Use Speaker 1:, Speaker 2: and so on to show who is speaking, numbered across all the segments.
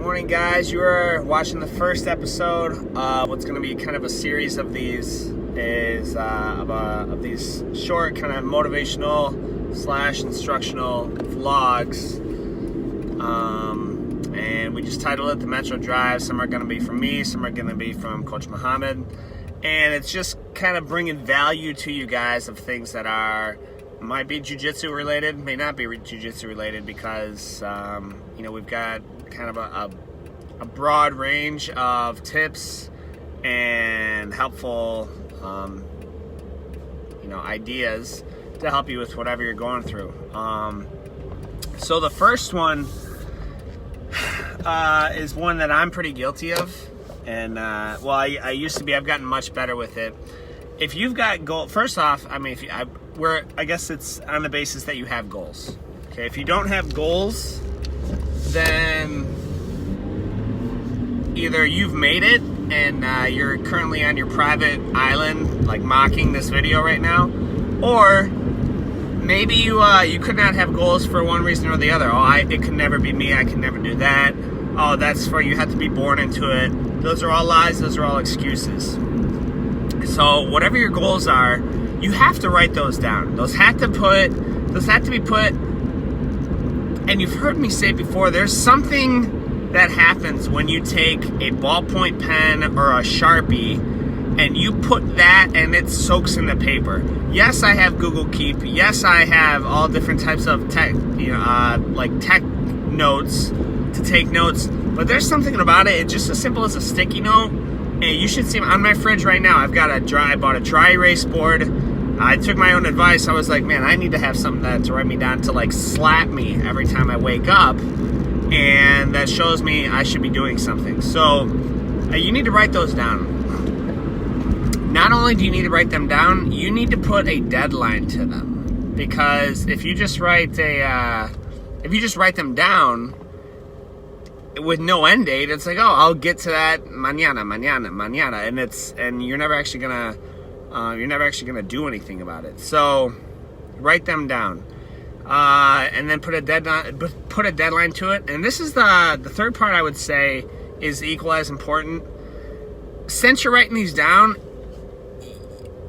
Speaker 1: morning, guys. You are watching the first episode of what's going to be kind of a series of these of these short kind of motivational / instructional vlogs. And we just titled it The Metro Drive. Some are going to be from me, some are going to be from Coach Muhammad. And it's just kind of bringing value to you guys of things that might be Jiu-Jitsu related, may not be Jiu-Jitsu related, because we've got kind of a broad range of tips and helpful ideas to help you with whatever you're going through. So the first one is one that I'm pretty guilty of, and I used to be. I've gotten much better with it. If you've got goals, first off, I guess it's on the basis that you have goals. Okay, if you don't have goals, then either you've made it and you're currently on your private island, like mocking this video right now, or maybe you could not have goals for one reason or the other. It could never be me. I can never do that. Oh, that's for you have to be born into it. Those are all lies. Those are all excuses. So whatever your goals are, you have to write those down. Those have to be put. And you've heard me say before, there's something that happens when you take a ballpoint pen or a Sharpie and you put that and it soaks in the paper. Yes, I have Google Keep. Yes, I have all different types of tech, like tech notes to take notes. But there's something about it. It's just as simple as a sticky note. And you should see on my fridge right now. I bought a dry erase board. I took my own advice. I was like, man, I need to have something to write me down to like slap me every time I wake up, and that shows me I should be doing something. So you need to write those down. Not only do you need to write them down, you need to put a deadline to them, because if you just write them down with no end date, it's like, oh, I'll get to that mañana, and you're never actually gonna do anything about it. So write them down, and then put a deadline to it. And this is the third part I would say is equal as important. Since you're writing these down,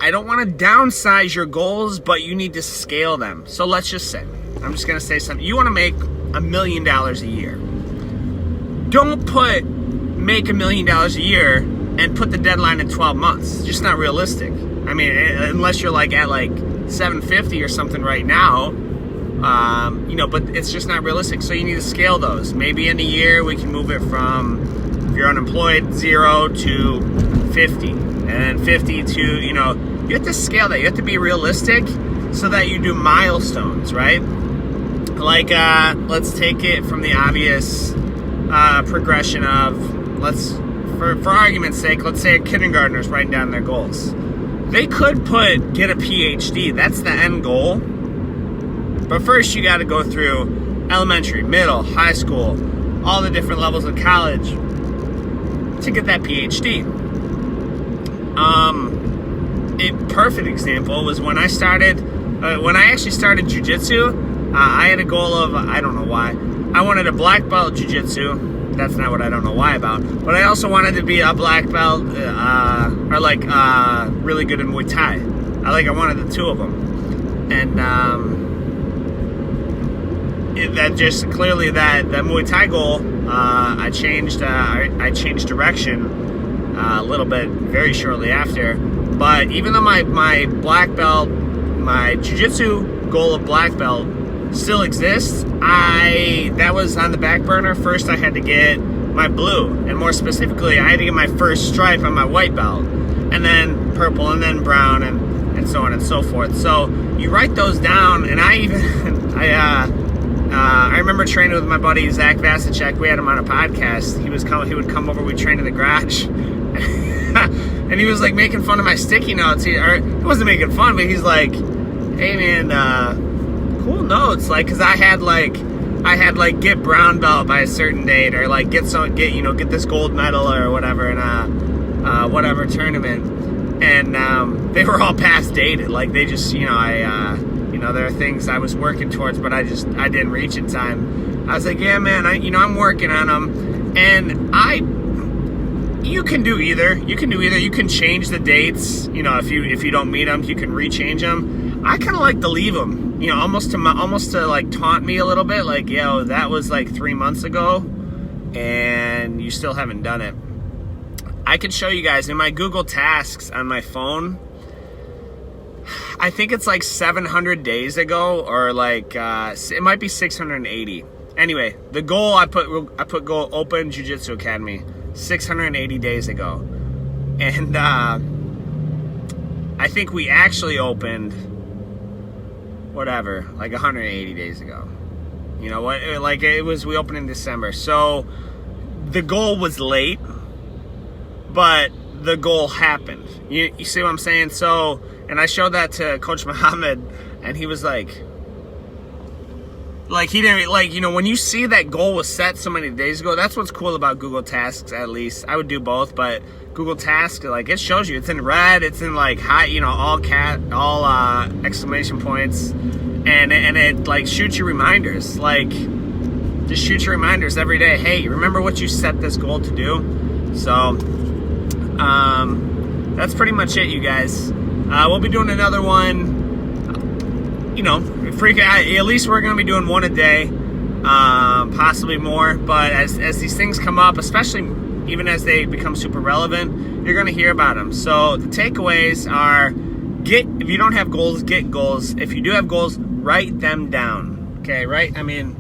Speaker 1: I don't want to downsize your goals, but you need to scale them. So let's just say, I'm just gonna say something. You want to make $1 million a year. Don't make $1 million a year and put the deadline in 12 months. It's just not realistic. I mean, unless you're like at like 750 or something right now, but it's just not realistic. So you need to scale those. Maybe in a year we can move it from, if you're unemployed, 0 to 50, and then 50 to, you have to scale that. You have to be realistic so that you do milestones, right? Like, let's take it from the obvious progression of, for argument's sake, let's say a kindergartner's writing down their goals. They could get a PhD. That's the end goal. But first you got to go through elementary, middle, high school, all the different levels of college to get that PhD. A perfect example was when I actually started Jiu-Jitsu. I had a goal of, I don't know why, I wanted a black belt Jiu-Jitsu. That's not what I don't know why about. But I also wanted to be a black belt, really good in Muay Thai. I wanted the two of them. And that just clearly that Muay Thai goal, I changed direction a little bit very shortly after. But even though my black belt, my Jiu-Jitsu goal of black belt still exists, that was on the back burner. First I had to get my blue, and more specifically I had to get my first stripe on my white belt, and then purple, and then brown, and so on and so forth. So you write those down. And I remember training with my buddy Zach Vasicek. We had him on a podcast. He would come over, we'd train in the garage. And he was like making fun of my sticky notes. He wasn't making fun, but he's like, hey man, cool notes, because I had get brown belt by a certain date, or get this gold medal or whatever in whatever tournament, and they were all past dated. They just there are things I was working towards, but I didn't reach in time. I was like, yeah man, I'm working on them. And you can do either. You can change the dates. You know, if you don't meet them, you can rechange them. I kind of like to leave them. You know, almost to like taunt me a little bit. Like, yo, that was like 3 months ago, and you still haven't done it. I can show you guys in my Google Tasks on my phone. I think it's like 700 days ago, or like it might be 680. Anyway, the goal I put goal Open Jiu-Jitsu Academy 680 days ago, and I think we actually opened whatever like 180 days ago. You know what? Like we opened in December, so the goal was late, but the goal happened. You see what I'm saying? So, and I showed that to Coach Muhammad, and he was like he didn't, like, you know, when you see that goal was set so many days ago, that's what's cool about Google Tasks, at least. I would do both, but Google Tasks, like, it shows you, it's in red, it's in like high, you know, all exclamation points, and it like shoots you reminders, like just shoot you reminders every day. Hey, remember what you set this goal to do? So that's pretty much it, you guys. We'll be doing another one. You know, at least we're going to be doing one a day, possibly more. But as these things come up, especially even as they become super relevant, you're going to hear about them. So the takeaways are: if you don't have goals, get goals. If you do have goals, write them down. Okay, right? I mean,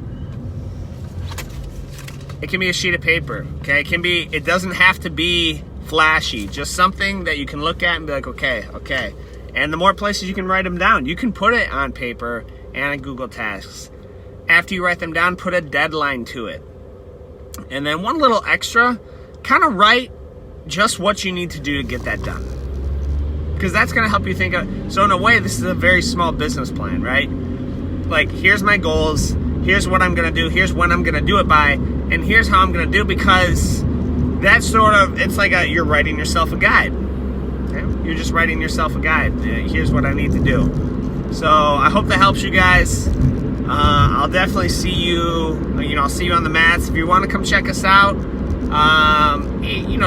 Speaker 1: it can be a sheet of paper. Okay, it doesn't have to be flashy. Just something that you can look at and be like, okay. And the more places you can write them down, you can put it on paper and in Google Tasks. After you write them down, put a deadline to it. And then one little extra, kind of write just what you need to do to get that done. Because that's going to help you think of, so in a way, this is a very small business plan, right? Like, here's my goals, here's what I'm going to do, here's when I'm going to do it by, and here's how I'm going to do it, because that's sort of, it's like you're writing yourself a guide. You're just writing yourself a guide. Here's what I need to do. So I hope that helps you guys. I'll definitely see you. I'll see you on the mats. If you want to come check us out,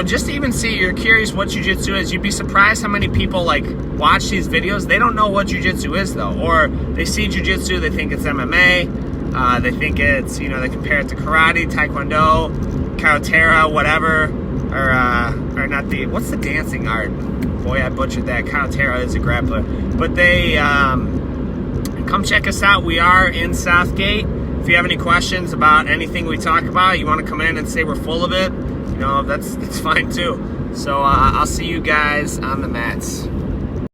Speaker 1: just to even see, you're curious what Jiu-Jitsu is. You'd be surprised how many people like watch these videos. They don't know what Jiu-Jitsu is though, or they see Jiu-Jitsu, they think it's MMA. They think it's, they compare it to karate, taekwondo, karatera, whatever, or not the, what's the dancing art? Boy, I butchered that. Karatera is a grappler. But they, come check us out. We are in Southgate. If you have any questions about anything we talk about, you want to come in and say we're full of it, that's fine too. So I'll see you guys on the mats.